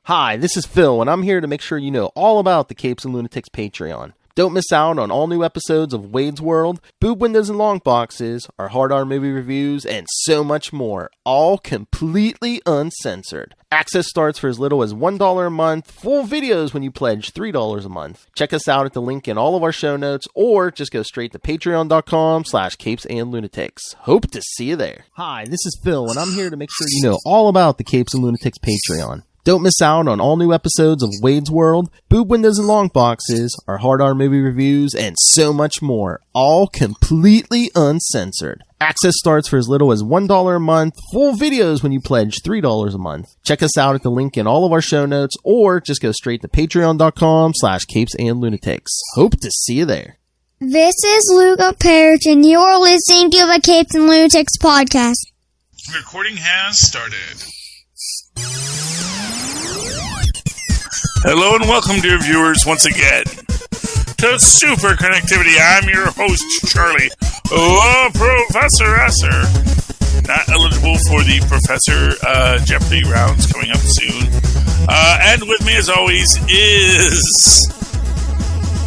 Hi, this is Phil, and I'm here to make sure you know all about the Capes and Lunatics Patreon. Don't miss out on all new episodes of Wade's World, Boob Windows and Long Boxes, our Hard R movie reviews, and so much more, all completely uncensored. Access starts for as little as $1 a month, full videos when you pledge $3 a month. Check us out at the link in all of our show notes, or just go straight to patreon.com/capesandlunatics. Hope to see you there. Hi, this is Phil, and I'm here to make sure you know all about the Capes and Lunatics Patreon. Don't miss out on all new episodes of Wade's World, Boob Windows and Long Boxes, our Hard R movie reviews, and so much more, all completely uncensored. Access starts for as little as $1 a month, full videos when you pledge $3 a month. Check us out at the link in all of our show notes, or just go straight to patreon.com/capesandlunatics. Hope to see you there. This is Luca Perich, and you are listening to the Capes and Lunatics podcast. Recording has started. Hello and welcome, dear viewers, once again to Superconnectivity. I'm your host, Charlie, Professor Esser. Not eligible for the Professor Jeopardy rounds coming up soon. And with me, as always, is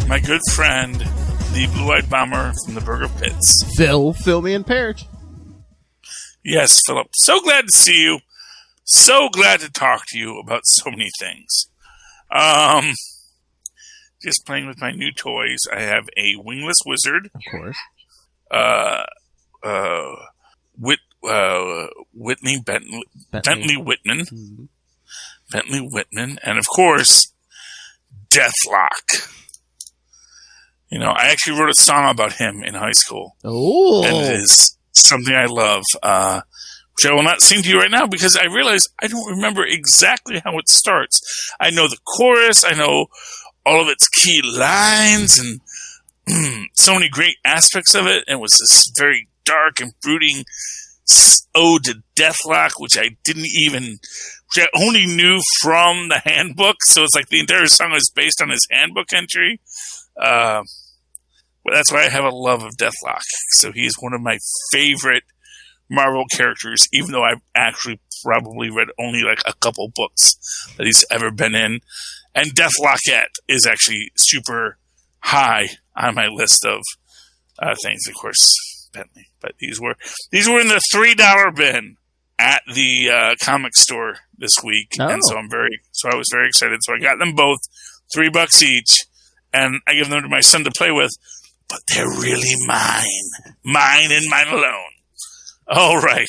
my good friend, the blue-eyed bomber from the Burger Pits. Phil me and Perich. Yes, Philip. So glad to see you. So glad to talk to you about so many things. Just playing with my new toys. I have a wingless wizard. Of course. Bentley Whitman. Mm-hmm. Bentley Whitman. And of course, Deathlock. You know, I actually wrote a song about him in high school. Oh. And it is something I love. Which I will not sing to you right now because I realize I don't remember exactly how it starts. I know the chorus, I know all of its key lines, and so many great aspects of it. And it was this very dark and brooding ode to Deathlock, which I only knew from the handbook. So it's like the entire song is based on his handbook entry. But that's why I have a love of Deathlock. So he's one of my favorite Marvel characters, even though I've actually probably read only like a couple books that he's ever been in. And Deathlockette is actually super high on my list of things. Of course, Bentley, but these were in the $3 bin at the comic store this week, and so I was very excited. So I got them both, $3 each, and I give them to my son to play with. But they're really mine and mine alone. All right.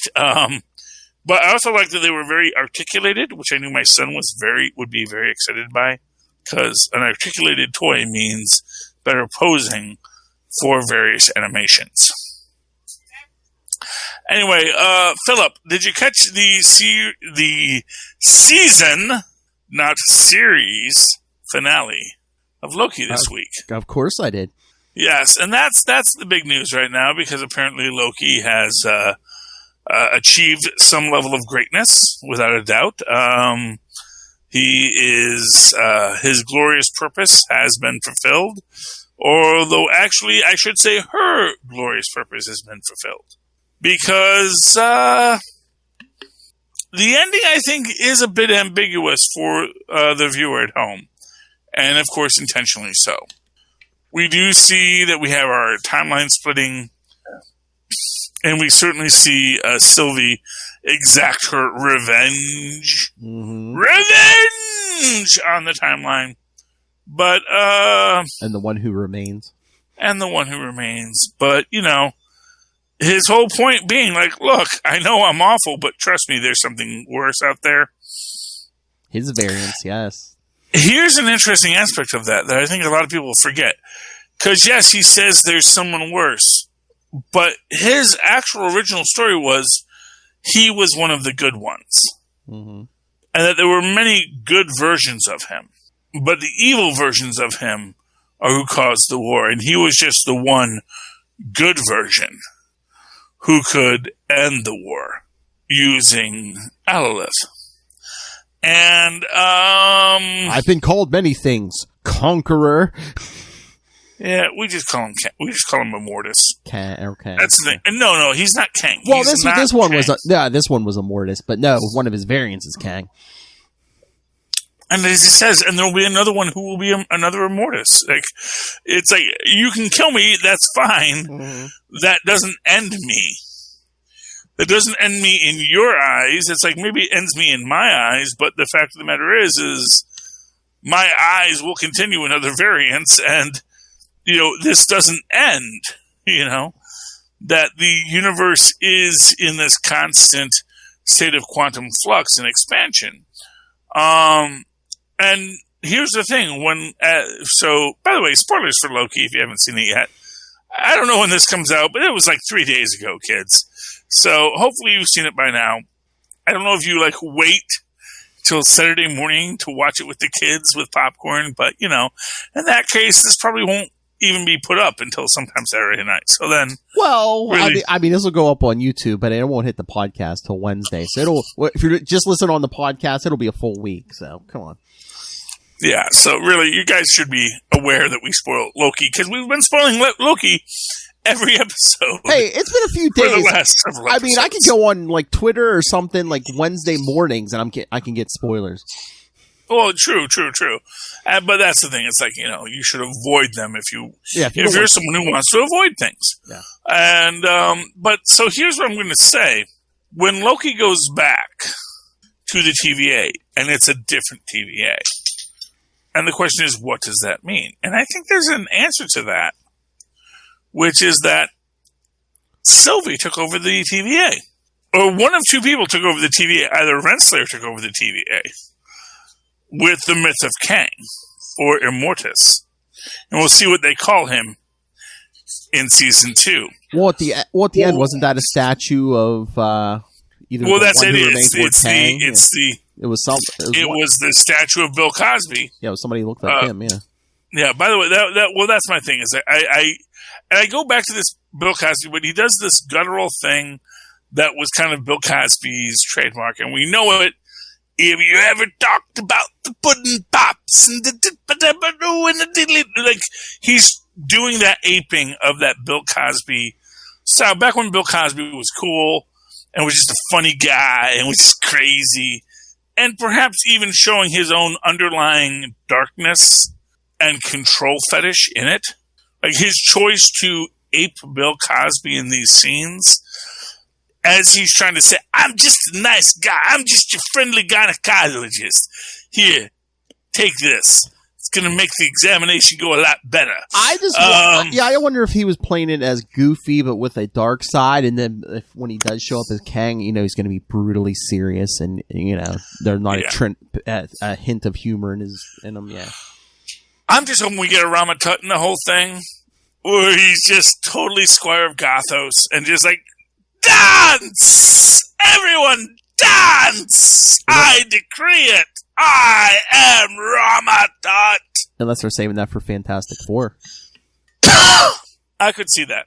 But I also like that they were very articulated, which I knew my son would be very excited by, because an articulated toy means better posing for various animations. Anyway, Philip, did you catch the season, not series, finale of Loki this week? Of course I did. Yes, and that's the big news right now, because apparently Loki has achieved some level of greatness, without a doubt. His glorious purpose has been fulfilled, although actually I should say her glorious purpose has been fulfilled. Because the ending, I think, is a bit ambiguous for the viewer at home, and of course intentionally so. We do see that we have our timeline splitting, and we certainly see Sylvie exact her revenge. Mm-hmm. Revenge on the timeline. But, and the one who remains. But, you know, his whole point being like, look, I know I'm awful, but trust me, there's something worse out there. His variance, yes. Here's an interesting aspect of that I think a lot of people forget. Because, yes, he says there's someone worse. But his actual original story was he was one of the good ones. Mm-hmm. And that there were many good versions of him. But the evil versions of him are who caused the war. And he was just the one good version who could end the war using Alolith. And, I've been called many things. Conqueror. Yeah, we just call him Immortus. Okay. That's the thing. No, he's not Kang. Well, this one was Immortus, but no, one of his variants is Kang. And as he says, and there'll be another one who will be another Immortus. Like, it's like, you can kill me, that's fine. Mm-hmm. That doesn't end me. That doesn't end me in your eyes. It's like, maybe it ends me in my eyes, but the fact of the matter is my eyes will continue in other variants, and, this doesn't end, that the universe is in this constant state of quantum flux and expansion. And here's the thing, so, by the way, spoilers for Loki if you haven't seen it yet. I don't know when this comes out, but it was like 3 days ago, kids. So hopefully you've seen it by now. I don't know if you wait till Saturday morning to watch it with the kids with popcorn, but in that case, this probably won't even be put up until sometime Saturday night. So then, really, I mean, this will go up on YouTube, but it won't hit the if Wednesday. So if you're just listening on the podcast, it'll be a full week. So come on. Yeah, so really, you guys should be aware that we spoil Loki, because we've been spoiling Loki every episode. Hey, it's been a few days. For the last several episodes. I mean, I could go on Twitter or something Wednesday mornings, and I can get spoilers. Well, true. But that's the thing. It's like, you should avoid them if you're someone who wants to avoid things. Yeah. And but so here's what I'm going to say: when Loki goes back to the TVA, and it's a different TVA. And the question is, what does that mean? And I think there's an answer to that, which is that Sylvie took over the TVA. Or one of two people took over the TVA. Either Renslayer took over the TVA with the myth of Kang, or Immortus. And we'll see what they call him in season 2. Well, at the end, wasn't that a statue of either that's it. It was the statue of Bill Cosby. Yeah, it was somebody who looked like him. Yeah. Yeah. By the way, that's my thing. Is I go back to this Bill Cosby, but he does this guttural thing that was kind of Bill Cosby's trademark, and we know it. Have you ever talked about the pudding pops and he's doing that aping of that Bill Cosby style back when Bill Cosby was cool and was just a funny guy and was just crazy. And perhaps even showing his own underlying darkness and control fetish in it. Like his choice to ape Bill Cosby in these scenes, as he's trying to say, I'm just a nice guy. I'm just your friendly gynecologist. Here, take this. It's going to make the examination go a lot better. I wonder if he was playing it as Goofy, but with a dark side, and then when he does show up as Kang, he's going to be brutally serious, and there's not a hint of humor in him. Yeah, I'm just hoping we get a Rama Tut in the whole thing, where he's just totally Squire of Gothos, and just like, dance! Everyone dance! I decree it! I am Rama Tut! Unless they're saving that for Fantastic Four. I could see that.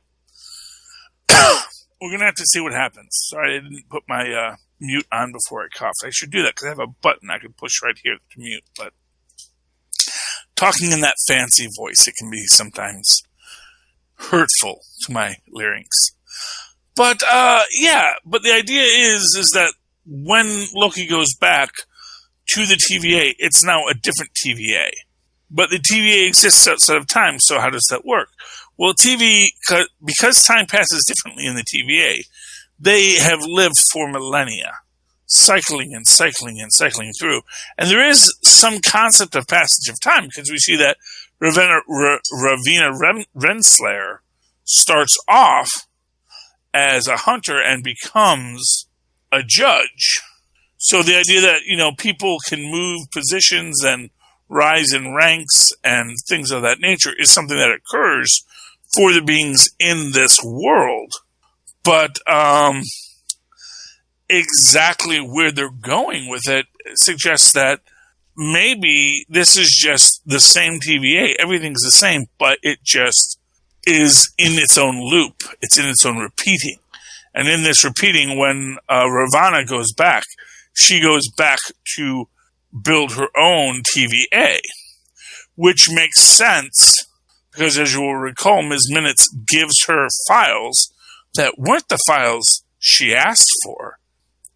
We're going to have to see what happens. Sorry I didn't put my mute on before I coughed. I should do that because I have a button I could push right here to mute. But talking in that fancy voice, it can be sometimes hurtful to my larynx. But but the idea is that when Loki goes back to the TVA, it's now a different TVA. But the TVA exists outside of time, so how does that work? Well, because time passes differently in the TVA, they have lived for millennia, cycling and cycling and cycling through. And there is some concept of passage of time, because we see that Ravina Renslayer starts off as a hunter and becomes a judge. So the idea that, people can move positions and rise in ranks and things of that nature is something that occurs for the beings in this world. But exactly where they're going with it suggests that maybe this is just the same TVA. Everything's the same, but it just is in its own loop. It's in its own repeating. And in this repeating, when Ravana goes back, she goes back to build her own TVA, which makes sense because, as you will recall, Ms. Minutes gives her files that weren't the files she asked for.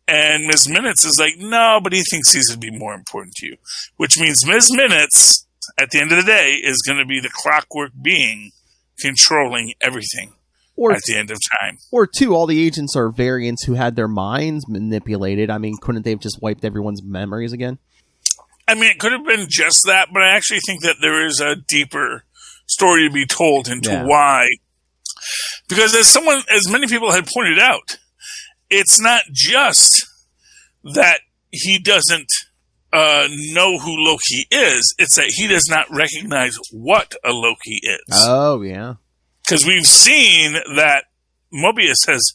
And Ms. Minutes is like, no, but he thinks he's going to be more important to you. Which means Ms. Minutes, at the end of the day, is going to be the clockwork being controlling everything at the end of time. Or two, all the agents are variants who had their minds manipulated. I mean, couldn't they have just wiped everyone's memories again? I mean, it could have been just that, but I actually think that there is a deeper story to be told into why. Because as many people had pointed out, it's not just that he doesn't know who Loki is. It's that he does not recognize what a Loki is. Oh, yeah. Because we've seen that Mobius has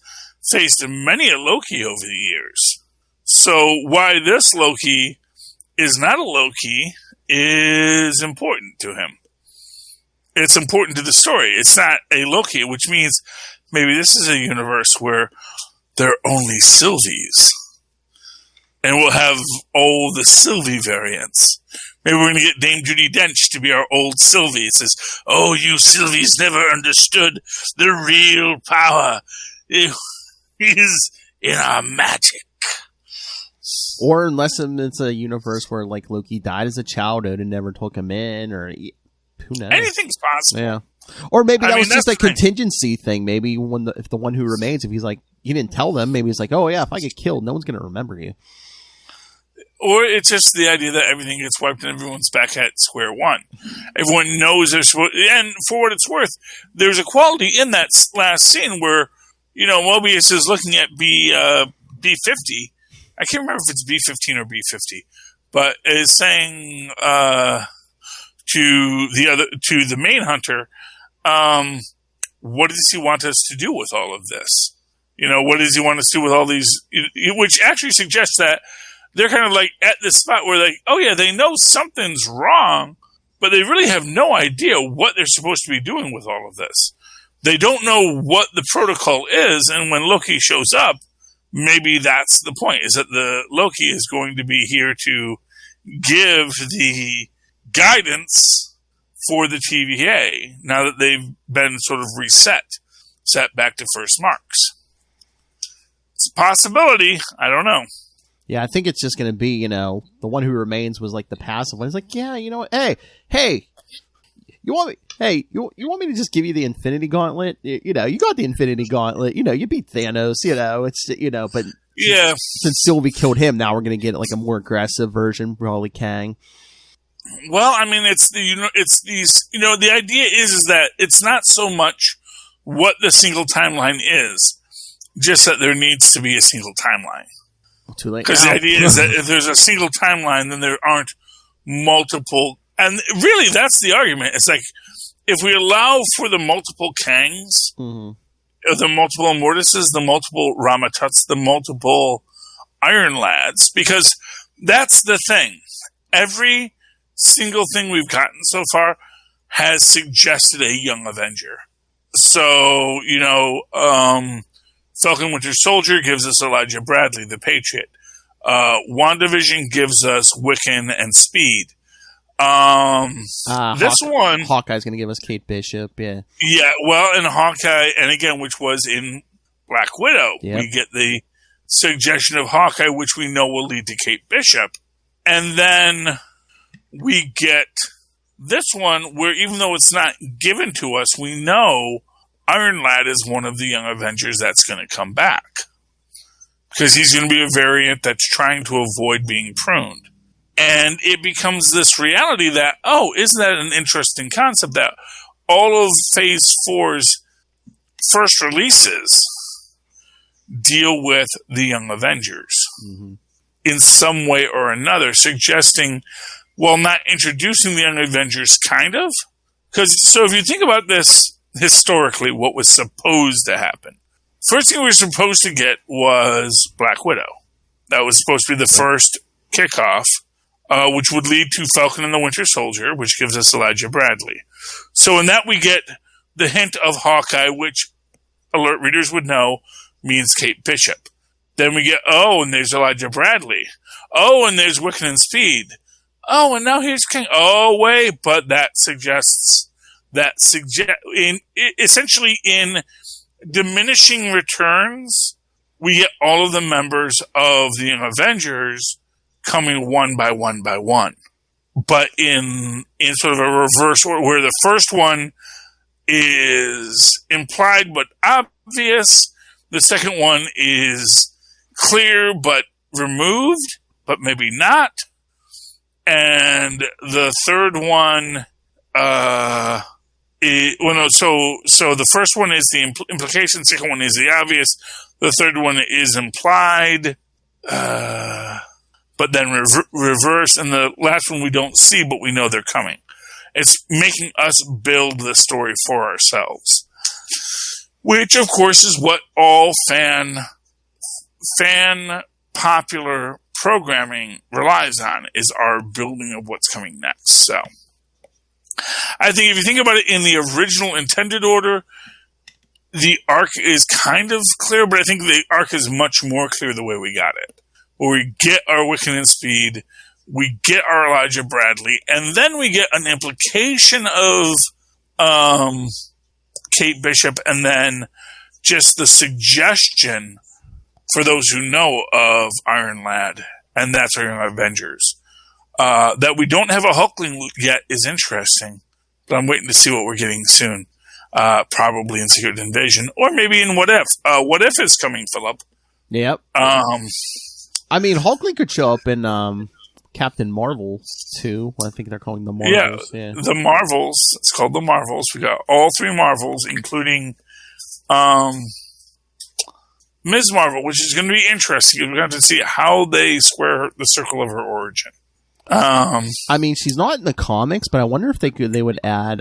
faced many a Loki over the years. So why this Loki is not a Loki is important to him. It's important to the story. It's not a Loki, which means maybe this is a universe where there are only Sylvies. And we'll have all the Sylvie variants. Maybe we're going to get Dame Judi Dench to be our old Sylvie. It says, oh, you Sylvies never understood the real power. It is in our magic. Or unless it's a universe where, like, Loki died as a child and never took him in, or who knows? Anything's possible. Yeah. Or maybe that was just a contingency thing. Maybe if the one who remains, if he's like, you didn't tell them, maybe he's like, oh, yeah, if I get killed, no one's going to remember you. Or it's just the idea that everything gets wiped and everyone's back at square one. Everyone knows they're supposed, and for what it's worth, there's a quality in that last scene where, Mobius is looking at B50. I can't remember if it's B15 or B50, but is saying to the main hunter, what does he want us to do with all of this? What does he want us to do with all these? Which actually suggests that they're kind of like at this spot where like, oh yeah, they know something's wrong, but they really have no idea what they're supposed to be doing with all of this. They don't know what the protocol is, and when Loki shows up, maybe that's the point, is that the Loki is going to be here to give the guidance for the TVA now that they've been sort of set back to first marks. It's a possibility. I don't know. Yeah, I think it's just going to be, the one who remains was like the passive one. He's like, yeah, you know what? Hey, you want me to just give you the Infinity Gauntlet? You got the Infinity Gauntlet. You beat Thanos. It's but yeah, since Sylvie killed him, now we're going to get like a more aggressive version, probably Kang. Well, I mean, the idea is that it's not so much what the single timeline is, just that there needs to be a single timeline. Too late. Because the idea is that if there's a single timeline, then there aren't multiple. And really, that's the argument. It's like, if we allow for the multiple Kangs, the multiple Immortuses, the multiple Ramatuts, the multiple Iron Lads, because that's the thing. Every single thing we've gotten so far has suggested a young Avenger. So, Falcon Winter Soldier gives us Elijah Bradley, the Patriot. WandaVision gives us Wiccan and Speed. This one... Hawkeye's going to give us Kate Bishop, yeah. Yeah, well, and Hawkeye, and again, which was in Black Widow. Yep. We get the suggestion of Hawkeye, which we know will lead to Kate Bishop. And then we get this one where even though it's not given to us, we know Iron Lad is one of the young Avengers that's going to come back. Because he's going to be a variant that's trying to avoid being pruned. And it becomes this reality that, isn't that an interesting concept that all of Phase 4's first releases deal with the young Avengers in some way or another, suggesting, well, not introducing the young Avengers, kind of. So if you think about this historically, what was supposed to happen. First thing we were supposed to get was Black Widow. That was supposed to be the first kickoff, which would lead to Falcon and the Winter Soldier, which gives us Elijah Bradley. So in that we get the hint of Hawkeye, which alert readers would know means Kate Bishop. Then we get, and there's Elijah Bradley. And there's Wiccan and Speed. And now here's King. Wait, but that suggests essentially in diminishing returns, we get all of the members of the Young Avengers coming one by one by one. But in sort of a reverse order, where the first one is implied but obvious, the second one is clear but removed, but maybe not. And the third one, so the first one is the implication, second one is the obvious, the third one is implied, but then reverse, and the last one we don't see, but we know they're coming. It's making us build the story for ourselves, which, of course, is what all fan popular programming relies on, is our building of what's coming next. So I think if you think about it in the original intended order, the arc is kind of clear, but I think the arc is much more clear the way we got it. Where we get our Wiccan and Speed, we get our Elijah Bradley, and then we get an implication of Kate Bishop, and then just the suggestion for those who know of Iron Lad, and that's our Young Avengers. That we don't have a Hulkling yet is interesting, but I'm waiting to see what we're getting soon. Probably in Secret Invasion, or maybe in What If. What If is coming, Philip. Yep. I mean, Hulkling could show up in Captain Marvel too. I think they're calling the Marvels. Yeah, the Marvels. It's called the Marvels. We got all three Marvels, including Ms. Marvel, which is going to be interesting. We're going to see how they square the circle of her origin. I mean, she's not in the comics, but I wonder if they would add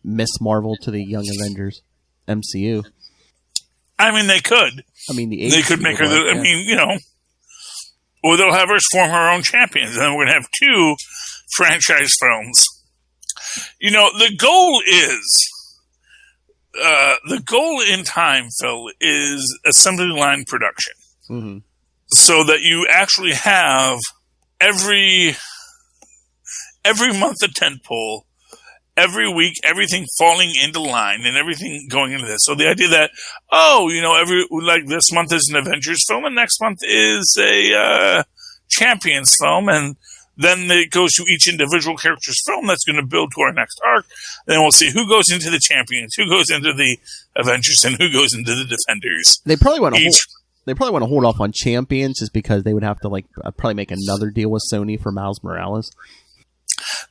Miss Marvel to the Young Avengers MCU. I mean, they could. I mean, they could make her. I mean, you know. Or they'll have her form her own champions, and then we're going to have 2 franchise films. You know, the goal in time, Phil, is assembly line production. Mm-hmm. So that you actually have every month a tentpole, every week everything falling into line and everything going into this. So the idea that, this month is an Avengers film and next month is a Champions film, and then it goes to each individual character's film that's going to build to our next arc. Then we'll see who goes into the Champions, who goes into the Avengers, and who goes into the Defenders. They probably want to hold off on Champions just because they would have to probably make another deal with Sony for Miles Morales.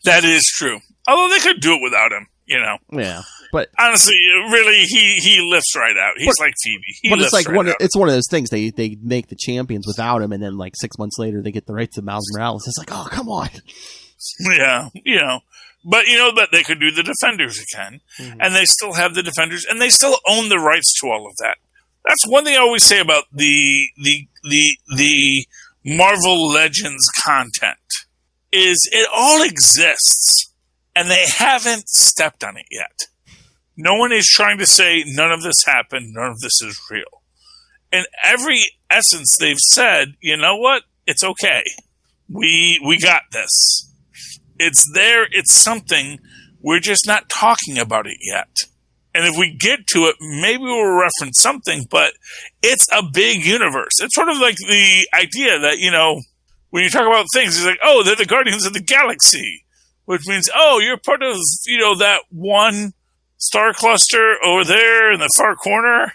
That is true. Although they could do it without him, you know. Yeah, but honestly, really, he lifts right out. He's like Phoebe. It's like it's one of those things. They make the Champions without him, and then 6 months later they get the rights to Miles Morales. It's like, oh, come on. Yeah, but they could do the Defenders again, and they still have the Defenders, and they still own the rights to all of that. That's one thing I always say about the Marvel Legends content. Is it all exists, and they haven't stepped on it yet. No one is trying to say none of this happened, none of this is real. In every essence, they've said, you know what? It's okay. We got this. It's there. It's something. We're just not talking about it yet. And if we get to it, maybe we'll reference something, but it's a big universe. It's sort of like the idea that, when you talk about things, it's like, oh, they're the Guardians of the Galaxy, which means, oh, you're part of, that one star cluster over there in the far corner,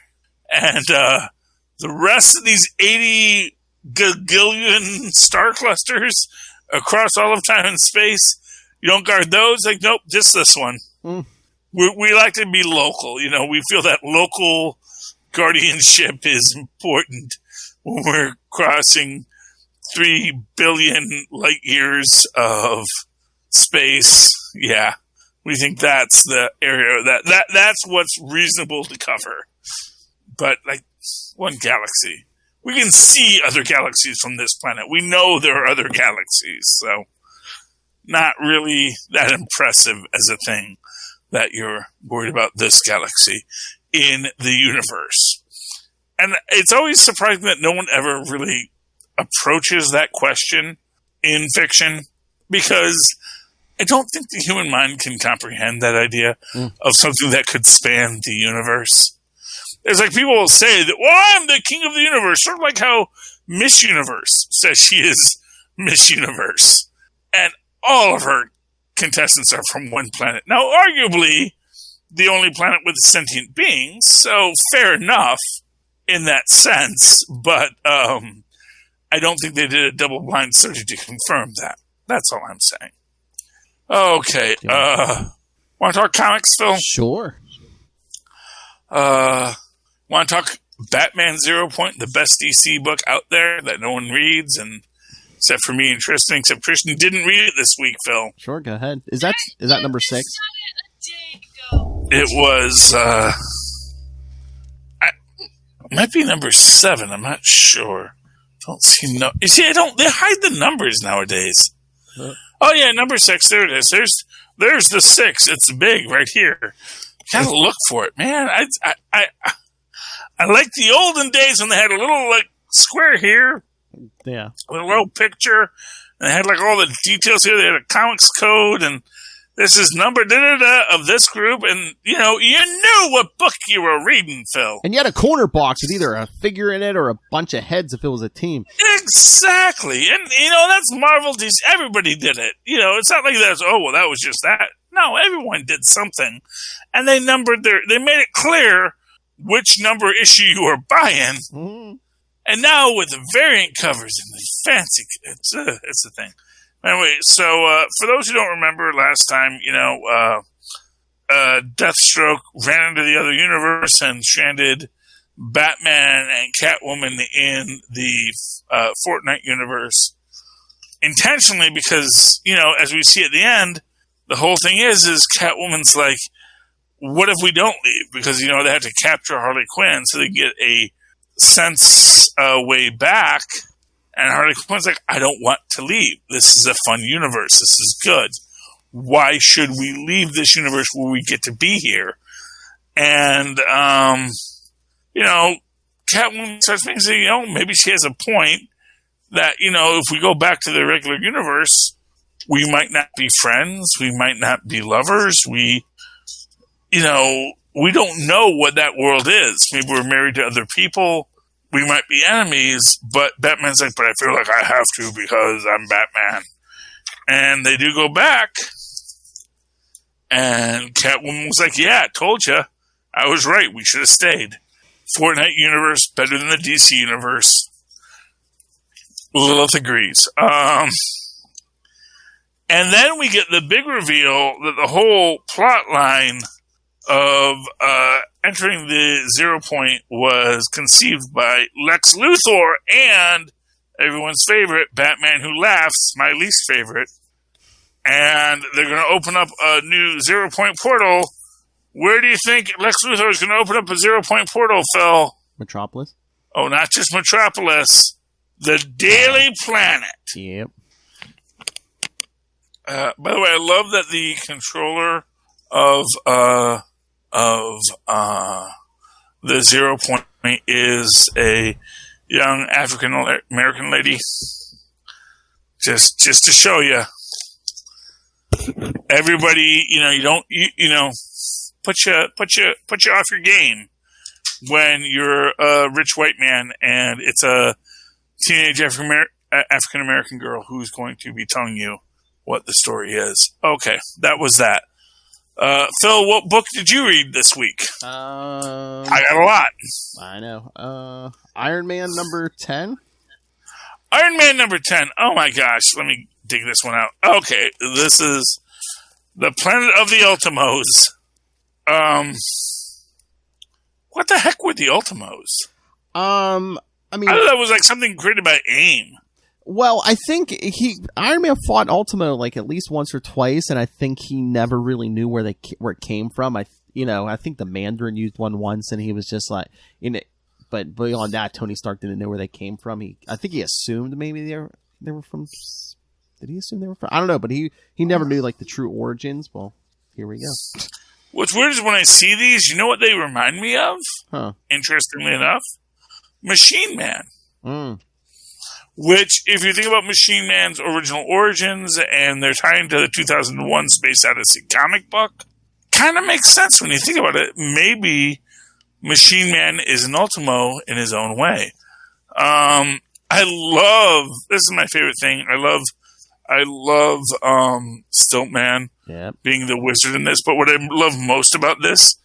and the rest of these 80 gagillion star clusters across all of time and space, you don't guard those? Like, nope, just this one. We like to be local. We feel that local guardianship is important when we're crossing 3 billion light years of space. Yeah, we think that's the area that's what's reasonable to cover. But one galaxy, we can see other galaxies from this planet. We know there are other galaxies, so not really that impressive as a thing that you're worried about this galaxy in the universe. And it's always surprising that no one ever really approaches that question in fiction, because I don't think the human mind can comprehend that idea of something that could span the universe. It's like people will say that, well, I'm the king of the universe. Sort of like how Miss Universe says she is Miss Universe. And all of her contestants are from one planet. Now, arguably, the only planet with sentient beings, so fair enough in that sense. But I don't think they did a double-blind study to confirm that. That's all I'm saying. Okay. Want to talk comics, Phil? Sure. Want to talk Batman Zero Point, the best DC book out there that no one reads, and except for me and Tristan, except Tristan didn't read it this week, Phil. Sure, go ahead. Is that number 6? It was, it might be number 7, I'm not sure. Don't see you see, they hide the numbers nowadays. Oh yeah, number 6, there it is. There's the 6, it's big right here. Gotta look for it, man. I like the olden days when they had a little like square here, yeah, with a little picture, and they had like all the details here. They had a comics code, and this is number of this group, and you knew what book you were reading, Phil. And you had a corner box with either a figure in it or a bunch of heads if it was a team. Exactly, and that's Marvel. Everybody did it. It's not like that's that was just that. No, everyone did something, and they numbered they made it clear which number issue you were buying. Mm-hmm. And now with the variant covers and the fancy, it's a thing. Anyway, so for those who don't remember, last time, Deathstroke ran into the other universe and stranded Batman and Catwoman in the Fortnite universe intentionally because, as we see at the end, the whole thing is Catwoman's like, what if we don't leave? Because, they have to capture Harley Quinn so they get a sense way back. And Harley Quinn's like, I don't want to leave. This is a fun universe. This is good. Why should we leave this universe where we get to be here? And, Catwoman starts thinking, maybe she has a point that, if we go back to the regular universe, we might not be friends. We might not be lovers. We don't know what that world is. Maybe we're married to other people. We might be enemies, but Batman's like, but I feel like I have to because I'm Batman. And they do go back. And Catwoman was like, yeah, I told you. I was right. We should have stayed. Fortnite universe, better than the DC universe. Lilith agrees. And then we get the big reveal that the whole plot line of entering the Zero Point was conceived by Lex Luthor and everyone's favorite, Batman Who Laughs, my least favorite. And they're going to open up a new Zero Point portal. Where do you think Lex Luthor is going to open up a Zero Point portal, Phil? Metropolis? Oh, not just Metropolis. The Daily Planet. Yep. By the way, I love that the controller of the Zero Point is a young African American lady. Just to show you, everybody, put you off your game when you're a rich white man and it's a teenage African American girl who's going to be telling you what the story is. Okay, that was that. Phil, what book did you read this week? I got a lot. I know. Iron Man number 10? Iron Man number 10. Oh my gosh, let me dig this one out. Okay, this is the Planet of the Ultimos. What the heck were the Ultimos? I mean, I thought that was like something created by AIM. Well, I think Iron Man fought Ultimo like at least once or twice, and I think he never really knew where it came from. I think the Mandarin used one once, and he was just like, but beyond that, Tony Stark didn't know where they came from. I think he assumed maybe they were from. Did he assume they were from? I don't know, but he never knew like the true origins. Well, here we go. What's weird is when I see these, you know what they remind me of? Huh. Interestingly enough, Machine Man. Mm. Which, if you think about Machine Man's original origins and they're tying to the 2001 Space Odyssey comic book, kind of makes sense when you think about it. Maybe Machine Man is an Ultimo in his own way. This is my favorite thing. I love Stiltman being the wizard in this, but what I love most about this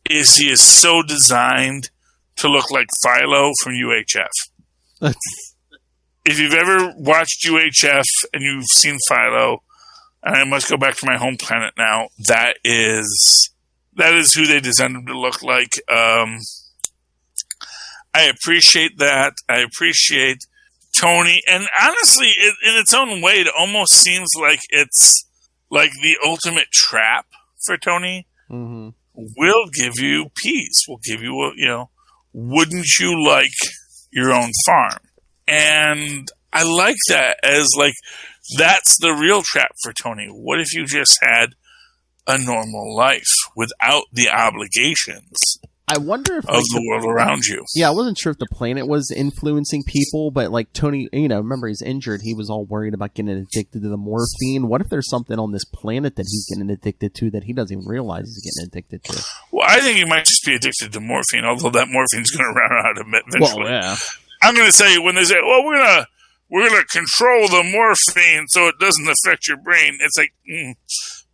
is he is so designed to look like Philo from UHF. If you've ever watched UHF and you've seen Philo, and I must go back to my home planet now, that is who they designed him to look like. I appreciate that. I appreciate Tony. And honestly, in its own way, it almost seems like it's like the ultimate trap for Tony. Mm-hmm. We'll give you peace. We'll give you, wouldn't you like your own farm? And I like that as like, that's the real trap for Tony. What if you just had a normal life without the obligations? I wonder if of the world around you. Yeah, I wasn't sure if the planet was influencing people, but like Tony, remember he's injured. He was all worried about getting addicted to the morphine. What if there's something on this planet that he's getting addicted to that he doesn't even realize he's getting addicted to? Well, I think he might just be addicted to morphine, although that morphine's going to run out eventually. Well, yeah. I'm going to say when they say, "Well, we're gonna control the morphine so it doesn't affect your brain," it's like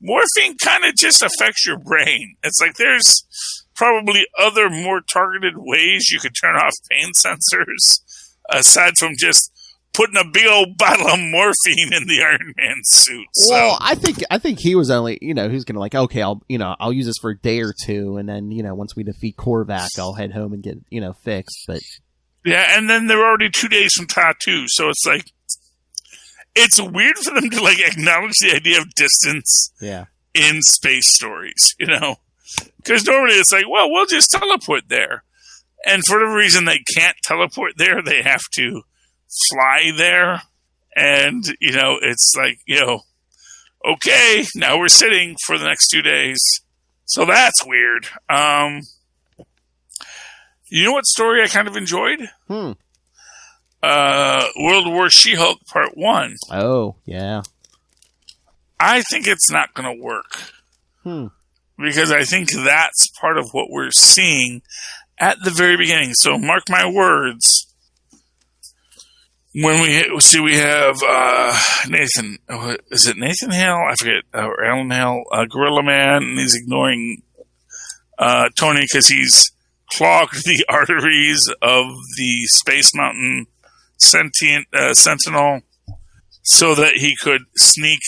morphine kind of just affects your brain. It's like there's probably other more targeted ways you could turn off pain sensors aside from just putting a big old bottle of morphine in the Iron Man suit. Well, I think he was only, he's gonna like, okay, I'll use this for a day or two, and then once we defeat Korvac, I'll head home and get fixed. But yeah, and then they're already 2 days from Tattoo, so it's like it's weird for them to like acknowledge the idea of distance. Yeah. In space stories, because normally it's like, well, we'll just teleport there, and for the reason they can't teleport there, they have to fly there, and it's like okay, now we're sitting for the next 2 days, so that's weird. You know what story I kind of enjoyed? World War She-Hulk Part 1. Oh, yeah. I think it's not going to work. Because I think that's part of what we're seeing at the very beginning. So mark my words. When we have Nathan. Is it Nathan Hale? I forget. Or Alan Hale. Gorilla Man. And he's ignoring Tony because he's clogged the arteries of the Space Mountain Sentinel so that he could sneak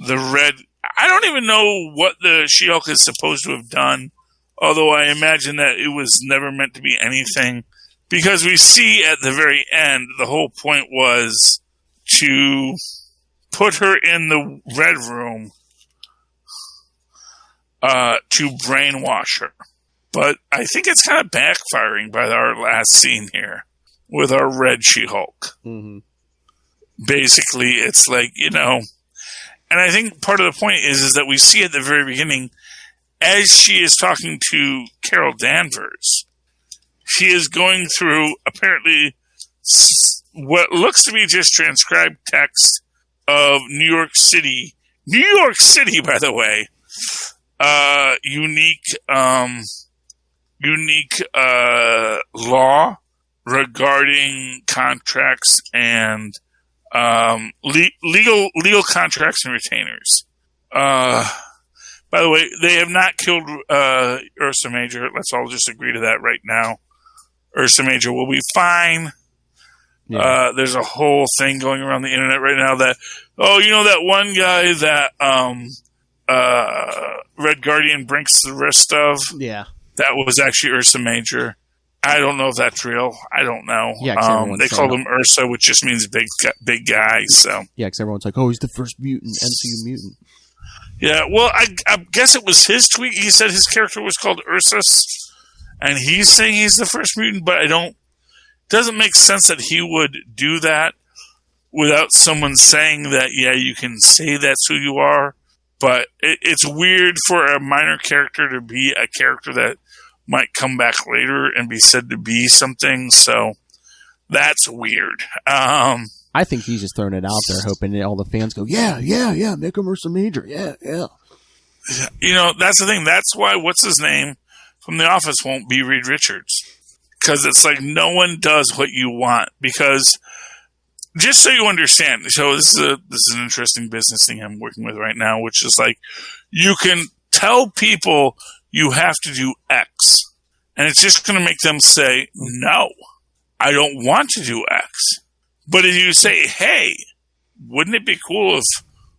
the red. I don't even know what the She-Hulk is supposed to have done, although I imagine that it was never meant to be anything, because we see at the very end the whole point was to put her in the red room to brainwash her. But I think it's kind of backfiring by our last scene here with our red She-Hulk. Mm-hmm. Basically, it's like, and I think part of the point is that we see at the very beginning, as she is talking to Carol Danvers, she is going through apparently what looks to be just transcribed text of New York City, by the way, unique law regarding contracts and legal contracts and retainers. By the way, they have not killed Ursa Major. Let's all just agree to that right now. Ursa Major will be fine. Yeah. There's a whole thing going around the internet right now that, that one guy that Red Guardian breaks the wrist of? Yeah. That was actually Ursa Major. I don't know if that's real. I don't know. Yeah, they called him Ursa, which just means big guy. So yeah, because everyone's like, "Oh, he's the first mutant, MCU mutant." Yeah, well, I guess it was his tweet. He said his character was called Ursus, and he's saying he's the first mutant. But doesn't make sense that he would do that without someone saying that. Yeah, you can say that's who you are, but it's weird for a minor character to be a character that might come back later and be said to be something, so that's weird. I think he's just throwing it out there, hoping that all the fans go, yeah, make him Ursa Major, yeah. That's the thing. That's why, what's his name, from The Office won't be Reed Richards. Because it's like no one does what you want. Because, just so you understand, so this is an interesting business thing I'm working with right now, which is like, you can tell people you have to do X, and it's just going to make them say, no, I don't want to do X. But if you say, hey, wouldn't it be cool if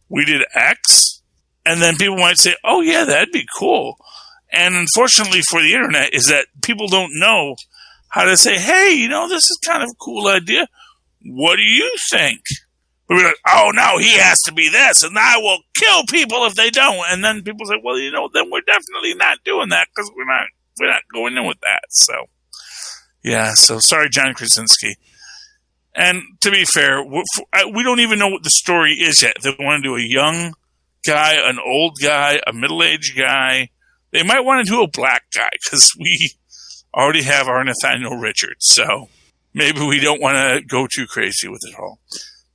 we did X? And then people might say, oh yeah, that'd be cool. And unfortunately for the internet is that people don't know how to say, hey, this is kind of a cool idea. What do you think? But we're like, oh no, he has to be this, and I will kill people if they don't. And then people say, well, then we're definitely not doing that because we're not going in with that. So, yeah. So sorry, John Krasinski. And to be fair, we don't even know what the story is yet. They want to do a young guy, an old guy, a middle-aged guy. They might want to do a black guy because we already have our Nathaniel Richards. So maybe we don't want to go too crazy with it all.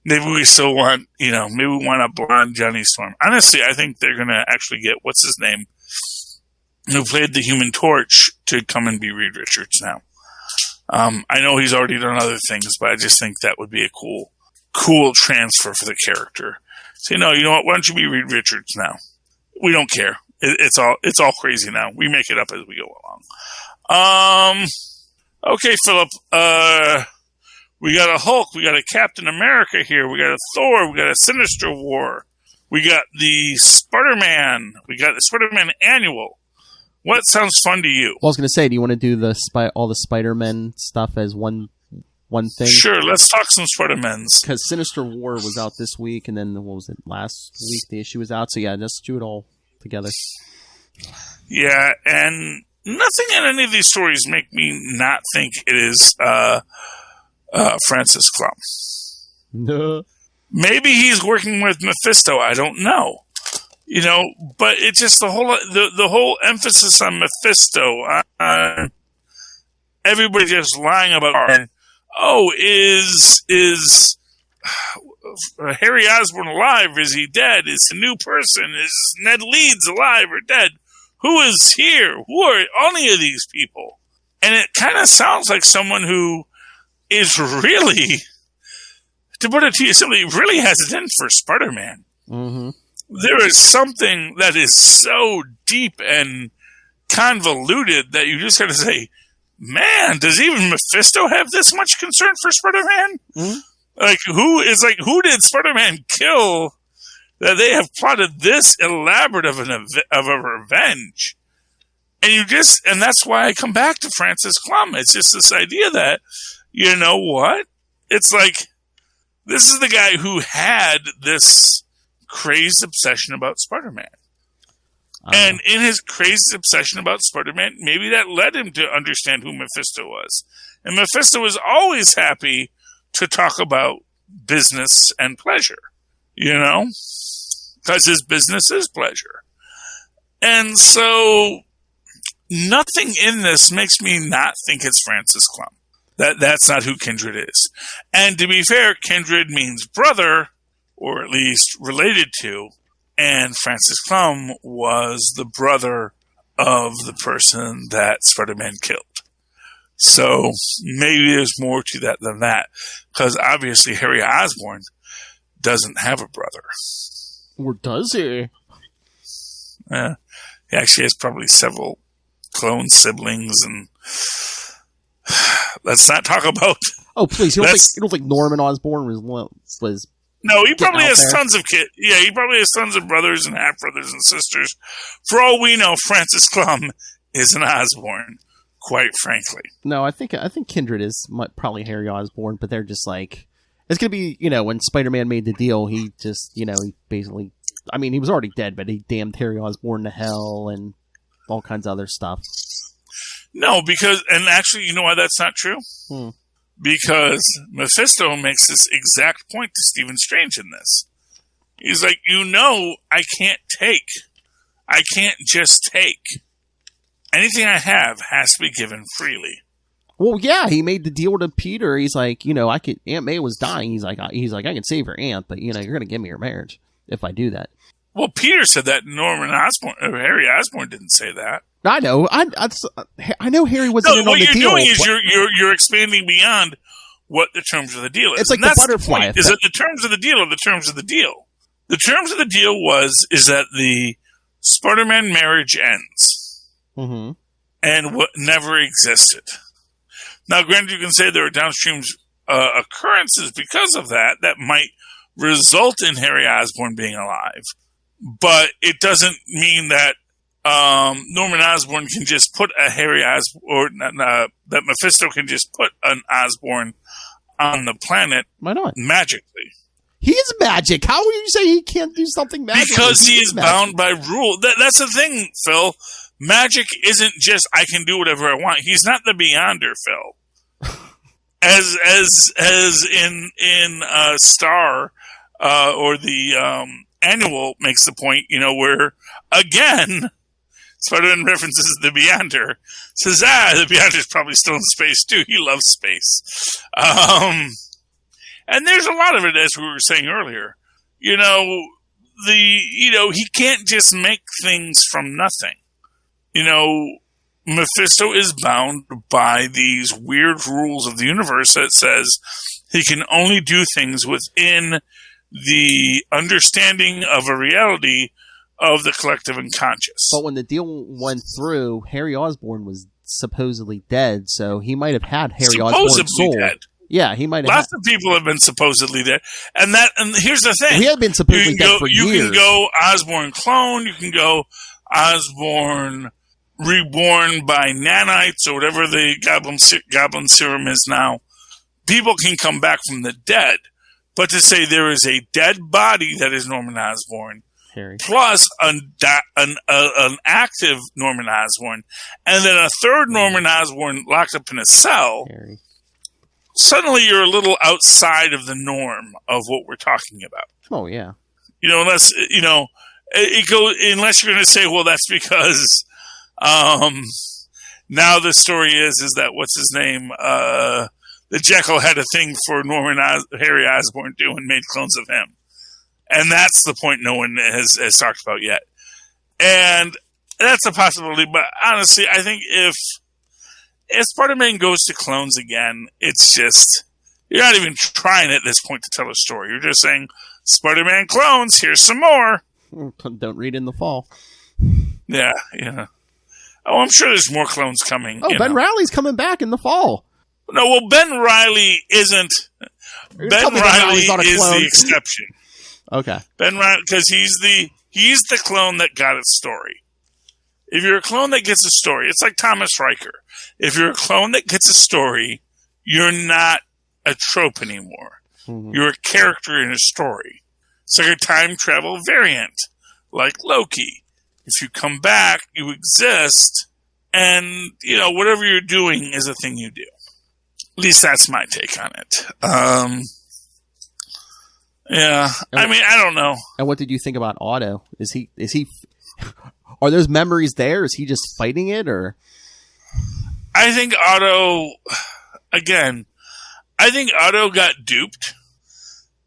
Maybe we still want, maybe we want a blonde Johnny Storm. Honestly, I think they're going to actually get, what's his name, who played the Human Torch to come and be Reed Richards now. I know he's already done other things, but I just think that would be a cool transfer for the character. Say, no, you know what? Why don't you be Reed Richards now? We don't care. It's all crazy now. We make it up as we go along. Okay, Philip. We got a Hulk. We got a Captain America here. We got a Thor. We got a Sinister War. We got the Spider-Man. We got the Spider-Man Annual. What sounds fun to you? Well, I was going to say, do you want to do all the Spider-Man stuff as one thing? Sure, let's talk some Spider-Mans. Because Sinister War was out this week, and then, what was it, last week the issue was out? So yeah, let's do it all together. Yeah, and nothing in any of these stories make me not think it is Francis Crumb. No. Maybe he's working with Mephisto, I don't know. But it's just the whole emphasis on Mephisto, everybody just lying about, is Harry Osborn alive? Is he dead? Is a new person? Is Ned Leeds alive or dead? Who is here? Who are any of these people? And it kind of sounds like someone who is really, to put it to you simply, really has it in for Spider-Man. Mm-hmm. There is something that is so deep and convoluted that you just have to say, man, does even Mephisto have this much concern for Spider-Man? Mm-hmm. Who did Spider-Man kill that they have plotted this elaborate of a revenge? And that's why I come back to Francis Crumb. It's just this idea that, you know what? It's like, this is the guy who had this crazed obsession about Spider-Man. And in his crazed obsession about Spider-Man, maybe that led him to understand who Mephisto was. And Mephisto was always happy to talk about business and pleasure, because his business is pleasure. And so nothing in this makes me not think it's Francis Crumb. That's not who Kindred is. And to be fair, Kindred means brother, or at least related to, and Francis Crumb was the brother of the person that Spider-Man killed. So maybe there's more to that than that, because obviously Harry Osborn doesn't have a brother. Or does he? He actually has probably several clone siblings, and let's not talk about... Oh, please, you don't think Norman Osborn was no, he probably has tons of kids. Yeah, he probably has tons of brothers and half-brothers and sisters. For all we know, Francis Crumb is an Osborn, quite frankly. No, I think Kindred is probably Harry Osborn, but they're just like... It's going to be, when Spider-Man made the deal, he just, he basically... I mean, he was already dead, but he damned Harry Osborn to hell and all kinds of other stuff. No, and actually, you know why that's not true? Because Mephisto makes this exact point to Stephen Strange in this. He's like, I can't just take. Anything I have has to be given freely. Well, yeah, he made the deal to Peter. He's like, Aunt May was dying. He's like, I can save her aunt, but you're going to give me her marriage if I do that. Well, Peter said that. Harry Osborn didn't say that. I know. I know Harry wasn't in on the deal. What you're doing is you're expanding beyond what the terms of the deal is. It's like and the butterfly effect. Is it the terms of the deal or the terms of the deal? The terms of the deal is that the Spider-Man marriage ends. Mm-hmm. And what never existed. Now, granted, you can say there are downstream occurrences because of that might result in Harry Osborn being alive. But it doesn't mean that Norman Osborn can just put a Harry Osborn, that Mephisto can just put an Osborn on the planet. Why not? Magically. He is magic. How would you say he can't do something magic? Because he is bound by rule. That's the thing, Phil. Magic isn't just I can do whatever I want. He's not the Beyonder, Phil. As in Star or the Annual makes the point, where again Spider-Man references the Beyonder. Says the Beyonder's probably still in space too. He loves space. And there's a lot of it, as we were saying earlier. He can't just make things from nothing. Mephisto is bound by these weird rules of the universe that says he can only do things within the understanding of a reality of the collective unconscious. But when the deal went through, Harry Osborn was supposedly dead, so he might have had Harry Osborn's soul. Dead. Yeah, he might have. Lots of people have been supposedly dead, and here's the thing: he had been supposedly dead for years. You can go Osborn clone. You can go Osborn reborn by nanites or whatever the goblin serum is now. People can come back from the dead, but to say there is a dead body that is Norman Osborn, Harry, plus an active Norman Osborn, and then a third Norman Osborn locked up in a cell. Harry. Suddenly you're a little outside of the norm of what we're talking about. Oh, yeah. Unless you're going to say, well, that's because now the story is that what's his name? The Jekyll had a thing for Harry Osborn too and made clones of him. And that's the point no one has talked about yet. And that's a possibility, but honestly, I think if Spider-Man goes to clones again, it's just, you're not even trying at this point to tell a story. You're just saying, Spider-Man clones, here's some more. Don't read in the fall. Yeah. Oh, I'm sure there's more clones coming. Oh, Ben Reilly's coming back in the fall. No, well, Ben Reilly isn't. Ben Reilly is the exception. Okay. Ben Reilly, because he's the clone that got its story. If you're a clone that gets a story, it's like Thomas Riker. If you're a clone that gets a story, you're not a trope anymore. Mm-hmm. You're a character in a story. It's like a time travel variant, like Loki. If you come back, you exist, and, whatever you're doing is a thing you do. At least that's my take on it. Yeah. I don't know. And what did you think about Otto? Is he are those memories there? Is he just fighting it, or? I think Otto got duped.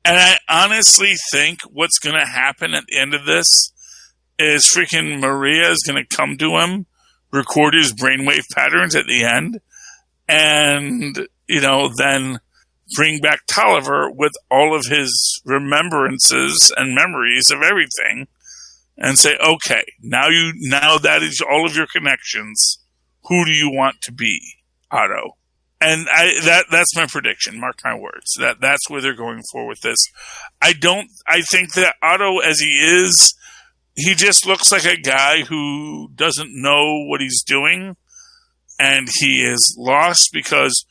And I honestly think what's going to happen at the end of this is freaking Maria is going to come to him, record his brainwave patterns at the end, and, then bring back Tolliver with all of his remembrances and memories of everything, and say, okay, now that is all of your connections. Who do you want to be, Otto? And that's my prediction. Mark my words. That's where they're going for with this. I think that Otto, as he is, he just looks like a guy who doesn't know what he's doing, and he is lost because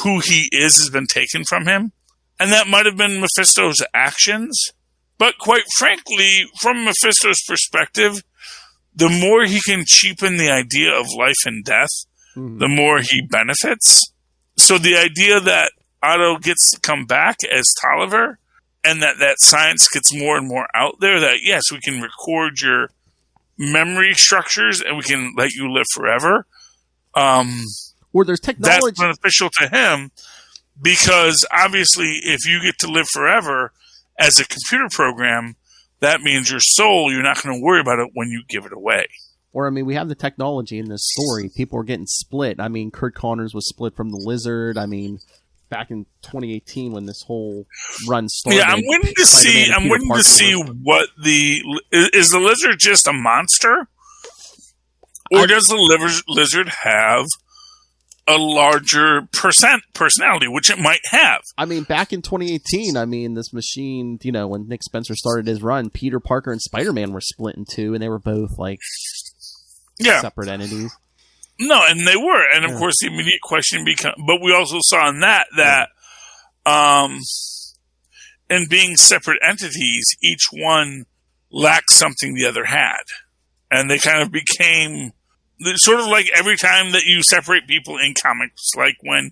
who he is has been taken from him. And that might have been Mephisto's actions. But quite frankly, from Mephisto's perspective, the more he can cheapen the idea of life and death, the more he benefits. So the idea that Otto gets to come back as Tolliver, and that science gets more and more out there, that yes, we can record your memory structures and we can let you live forever. Or there's technology that's beneficial to him, because obviously if you get to live forever as a computer program, that means your soul, you're not going to worry about it when you give it away. Or, I mean, we have the technology in this story. People are getting split. I mean, Kurt Connors was split from the Lizard. I mean, back in 2018 when this whole run started. Yeah, I'm waiting to see. What is the Lizard just a monster, or does the Lizard have a larger personality, which it might have? I mean, back in 2018, I mean, this machine, you know, when Nick Spencer started his run, Peter Parker and Spider-Man were split in two, and they were both like separate entities. No, and they were, and of course the immediate question becomes, but we also saw in that in being separate entities, each one lacked something the other had, and they kind of became sort of like every time that you separate people in comics, like when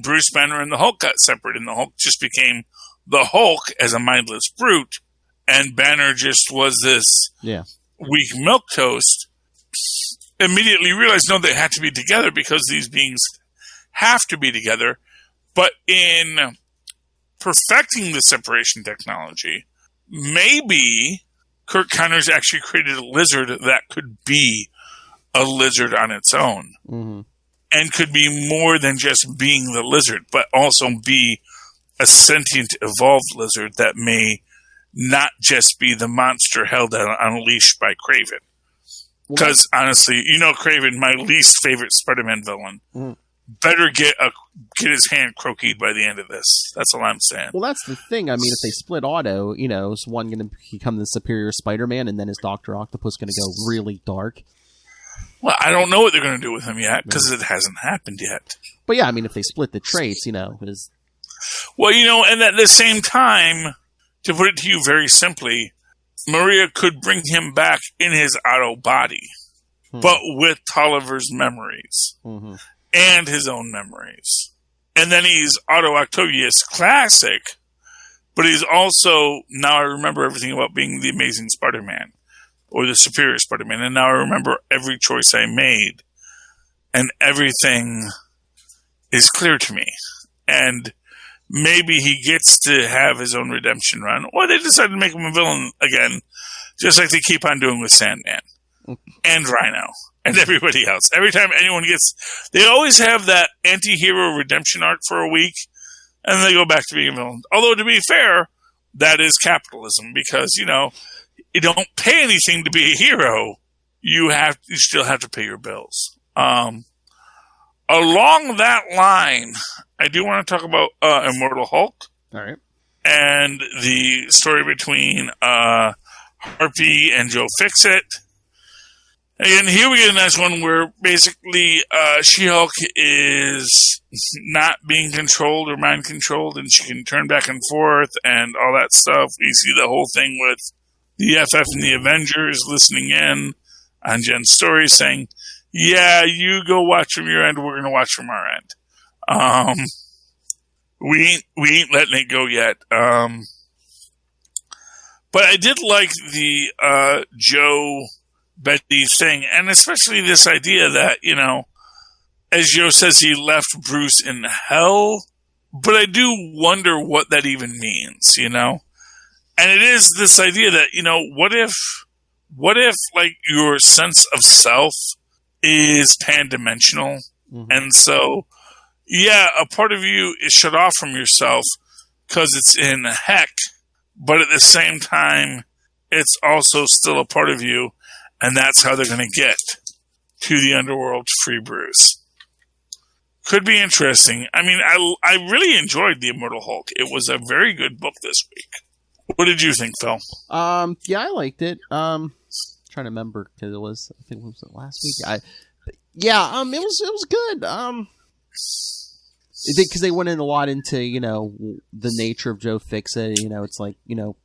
Bruce Banner and the Hulk got separate, and the Hulk just became the Hulk as a mindless brute, and Banner just was this weak milquetoast. Immediately realized, no, they had to be together because these beings have to be together. But in perfecting the separation technology, maybe Kurt Connors actually created a lizard that could be a lizard on its own, and could be more than just being the lizard, but also be a sentient, evolved lizard that may not just be the monster held on a leash by Kraven. Because honestly, you know, Kraven, my least favorite Spider-Man villain, better get his hand croqueted by the end of this. That's all I'm saying. Well, that's the thing. I mean, if they split Otto, you know, is one going to become the superior Spider-Man, and then is Dr. Octopus going to go really dark? Well, I don't know what they're going to do with him yet, because it hasn't happened yet. But yeah, I mean, if they split the traits, you know, is... Well, you know, and at the same time, to put it to you very simply, Maria could bring him back in his Otto body, but with Tolliver's memories and his own memories. And then he's Otto Octavius Classic, but he's also, now I remember everything about being the Amazing Spider-Man, or the Superior Spider-Man, and now I remember every choice I made, and everything is clear to me. And maybe he gets to have his own redemption run, or they decide to make him a villain again, just like they keep on doing with Sandman and Rhino and everybody else. Every time anyone gets, they always have that anti-hero redemption arc for a week, and then they go back to being a villain. Although, to be fair, that is capitalism, because, you know, you don't pay anything to be a hero. You still have to pay your bills. Along that line, I do want to talk about Immortal Hulk. All right. And the story between Harpy and Joe Fixit. And here we get a nice one where basically She-Hulk is not being controlled or mind controlled, and she can turn back and forth and all that stuff. We see the whole thing with the FF and the Avengers listening in on Jen's story saying, yeah, you go watch from your end, we're going to watch from our end. We ain't letting it go yet. But I did like the Joe Betty thing, and especially this idea that, you know, as Joe says, he left Bruce in hell, but I do wonder what that even means, you know? And it is this idea that, you know, what if like your sense of self is pan-dimensional, and so, yeah, a part of you is shut off from yourself because it's in heck, but at the same time, it's also still a part of you, and that's how they're going to get to the underworld to free Bruce. Could be interesting. I mean, I really enjoyed The Immortal Hulk. It was a very good book this week. What did you think, Phil? Yeah, I liked it. Trying to remember, because I think it was last week. It was good. Because they went in a lot into, you know, the nature of Joe Fixit. You know, it's like, you know,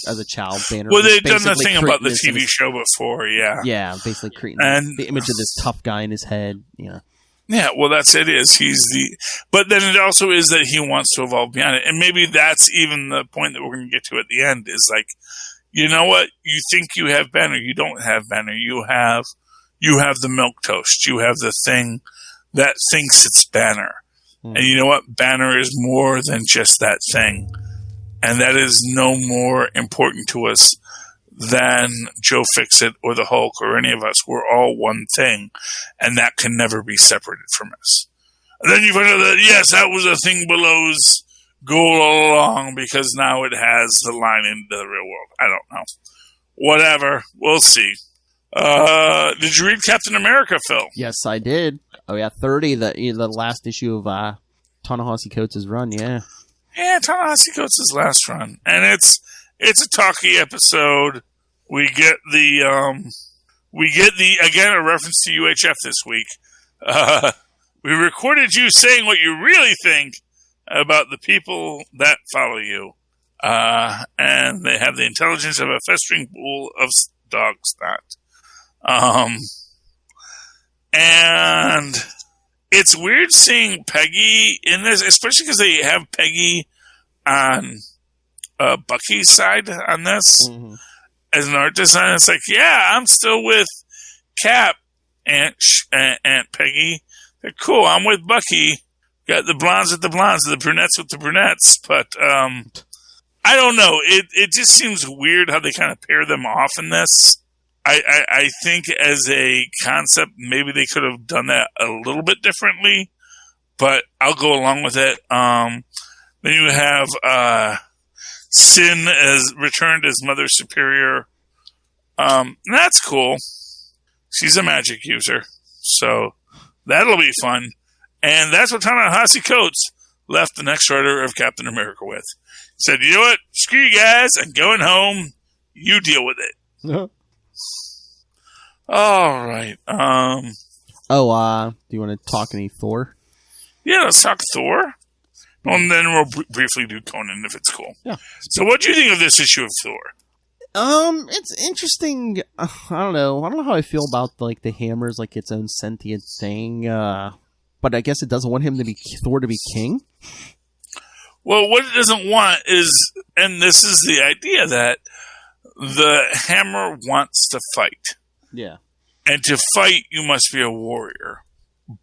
as a child, Banner. Well, they've done the thing about the TV show before, yeah, basically creating the image of this tough guy in his head. Yeah, well, that's it. But then it also is that he wants to evolve beyond it, and maybe that's even the point that we're going to get to at the end. Is like, you know what? You think you have Banner, you don't have Banner. You have the milquetoast. You have the thing that thinks it's Banner. And you know what? Banner is more than just that thing. And that is no more important to us than Joe Fixit or the Hulk or any of us. We're all one thing, and that can never be separated from us. And then you find out that, yes, that was a thing below's goal all along, because now it has the line into the real world. I don't know. Whatever. We'll see. Did you read Captain America, Phil? Yes, I did. Oh, yeah, 30, the last issue of Ta-Nehisi Coates' run, yeah. Yeah, Ta-Nehisi Coates' last run. And it's a talky episode. We get again, a reference to UHF this week. We recorded you saying what you really think about the people that follow you. And they have the intelligence of a festering pool of dog snot. And it's weird seeing Peggy in this, especially because they have Peggy on Bucky's side on this as an art designer. It's like, yeah, I'm still with Cap, Aunt Peggy. They're cool. I'm with Bucky. Got the blondes with the blondes, the brunettes with the brunettes. But I don't know. It just seems weird how they kind of pair them off in this. I think as a concept, maybe they could have done that a little bit differently, but I'll go along with it. Then you have Sin as returned as Mother Superior. That's cool. She's a magic user, so that'll be fun. And that's what Ta-Nehisi Coates left the next writer of Captain America with. He said, you know what? Screw you guys. I'm going home. You deal with it. All right. Do you want to talk any Thor? Yeah, let's talk Thor. And then we'll briefly do Conan if it's cool. Yeah. So what do you think of this issue of Thor? It's interesting. I don't know how I feel about like the hammer's like its own sentient thing. But I guess it doesn't want him to be Thor to be king. Well, what it doesn't want is, and this is the idea, that the hammer wants to fight. Yeah. And to fight, you must be a warrior.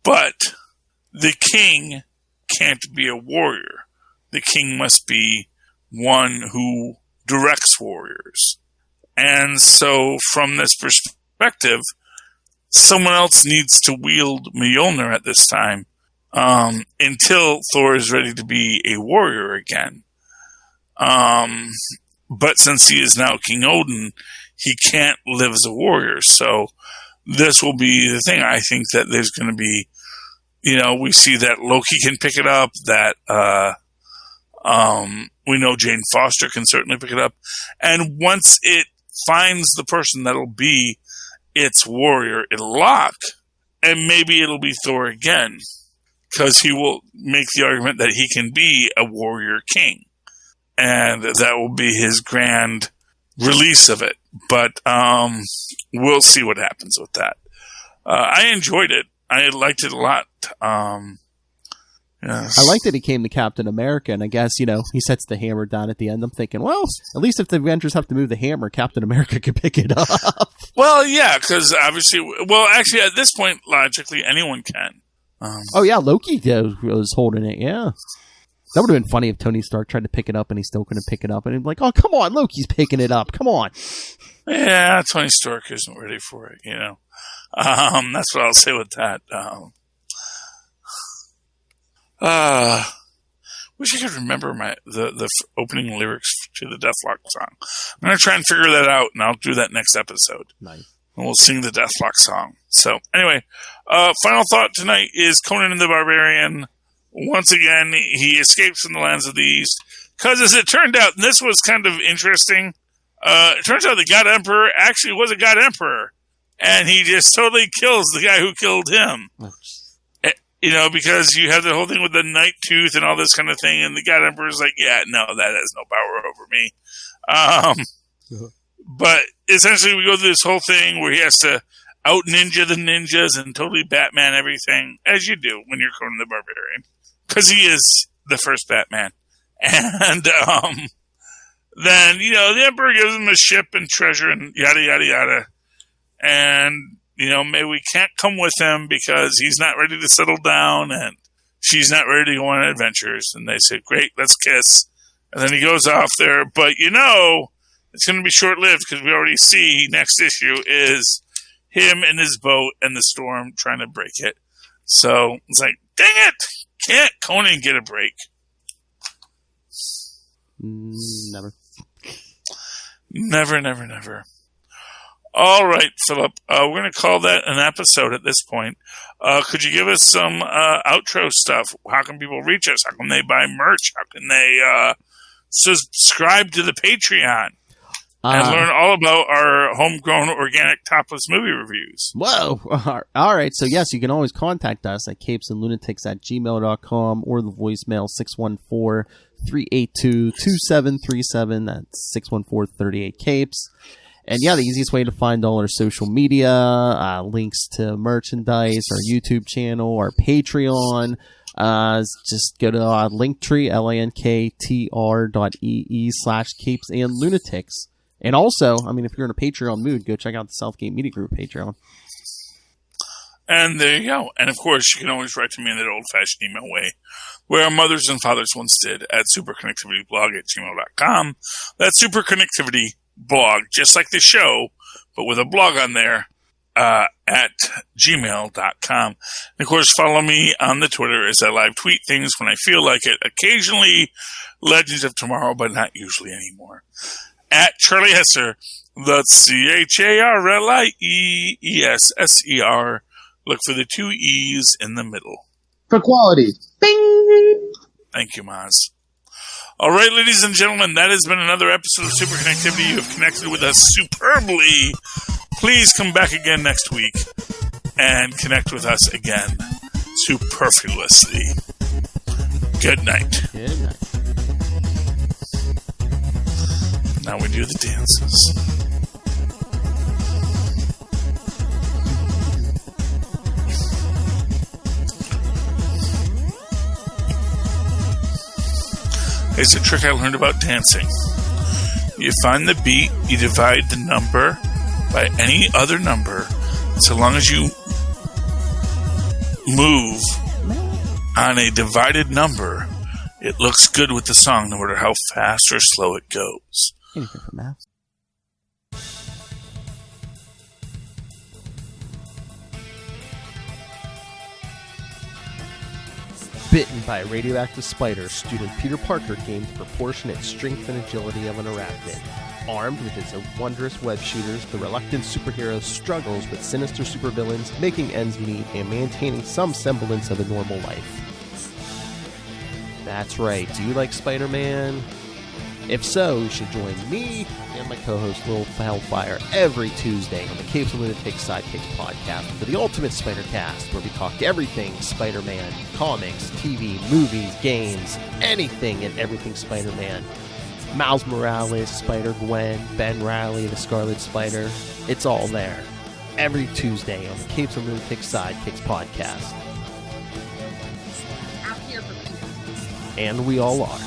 But the king can't be a warrior. The king must be one who directs warriors. And so, from this perspective, someone else needs to wield Mjolnir at this time until Thor is ready to be a warrior again. But since he is now King Odin, he can't live as a warrior. So this will be the thing. I think that there's going to be, we see that Loki can pick it up, that we know Jane Foster can certainly pick it up. And once it finds the person that'll be its warrior, it'll lock. And maybe it'll be Thor again, because he will make the argument that he can be a warrior king. And that will be his grand release of it. But we'll see what happens with that. I enjoyed it. I liked it a lot. Yes. I like that he came to Captain America, and I guess, he sets the hammer down at the end. I'm thinking, well, at least if the Avengers have to move the hammer, Captain America can pick it up. Well, yeah, because obviously, actually, at this point, logically, anyone can. Oh, yeah, Loki was holding it, yeah. That would have been funny if Tony Stark tried to pick it up and he still couldn't pick it up. And he'd be like, oh, come on, Loki's picking it up. Come on. Yeah, Tony Stark isn't ready for it, That's what I'll say with that. Wish I could remember the opening lyrics to the Deathlock song. I'm going to try and figure that out, and I'll do that next episode. Nice. And we'll sing the Deathlock song. So, anyway, final thought tonight is Conan the Barbarian. Once again, he escapes from the lands of the East. Because as it turned out, and this was kind of interesting, it turns out the God Emperor actually was a God Emperor. And he just totally kills the guy who killed him. Because you have the whole thing with the Night Tooth and all this kind of thing, and the God Emperor's like, yeah, no, that has no power over me. But essentially we go through this whole thing where he has to out-ninja the ninjas and totally Batman everything, as you do when you're Conan the Barbarian. Because he is the first Batman. And then, the Emperor gives him a ship and treasure and yada, yada, yada. And, maybe we can't come with him because he's not ready to settle down and she's not ready to go on adventures. And they say, great, let's kiss. And then he goes off there. But, It's going to be short-lived because we already see next issue is him in his boat and the storm trying to break it. So it's like, dang it! Can't Conan get a break? Never. Never. All right, Philip. We're going to call that an episode at this point. Could you give us some outro stuff? How can people reach us? How can they buy merch? How can they subscribe to the Patreon and learn all about our homegrown organic topless movie reviews? Whoa! All right. So yes, you can always contact us at capesandlunatics@gmail.com or the voicemail 614-382-2737. That's 614-38-CAPES. And yeah, the easiest way to find all our social media, links to merchandise, our YouTube channel, our Patreon, just go to Linktree, linktr.ee/capesandlunatics. And also, I mean, if you're in a Patreon mood, go check out the Southgate Media Group Patreon. And there you go. And of course, you can always write to me in that old-fashioned email way, where our mothers and fathers once did, at superconnectivityblog@gmail.com. That's Superconnectivity blog, just like the show, but with a blog on there, at gmail.com. And of course, follow me on the Twitter as I live tweet things when I feel like it. Occasionally, Legends of Tomorrow, but not usually anymore. At Charlie Hesser, that's CharlieEsser. Look for the 2 E's in the middle. For quality. Bing! Thank you, Maz. All right, ladies and gentlemen, that has been another episode of Superconnectivity. You have connected with us superbly. Please come back again next week and connect with us again superfluously. Good night. Good night. Now we do the dances. It's a trick I learned about dancing. You find the beat, you divide the number by any other number. So long as you move on a divided number, it looks good with the song, no matter how fast or slow it goes. Anything for math. Bitten by a radioactive spider, student Peter Parker gained proportionate strength and agility of an arachnid. Armed with his wondrous web shooters, the reluctant superhero struggles with sinister supervillains, making ends meet and maintaining some semblance of a normal life. That's right, do you like Spider-Man? If so, you should join me and my co-host Lil Hellfire every Tuesday on the Capes and Lunatics Sidekicks podcast for the ultimate Spider-Cast, where we talk everything Spider-Man, comics, TV, movies, games, anything and everything Spider-Man. Miles Morales, Spider-Gwen, Ben Reilly, the Scarlet Spider, it's all there. Every Tuesday on the Capes and Lunatics Sidekicks podcast. I'm here for people. And we all are.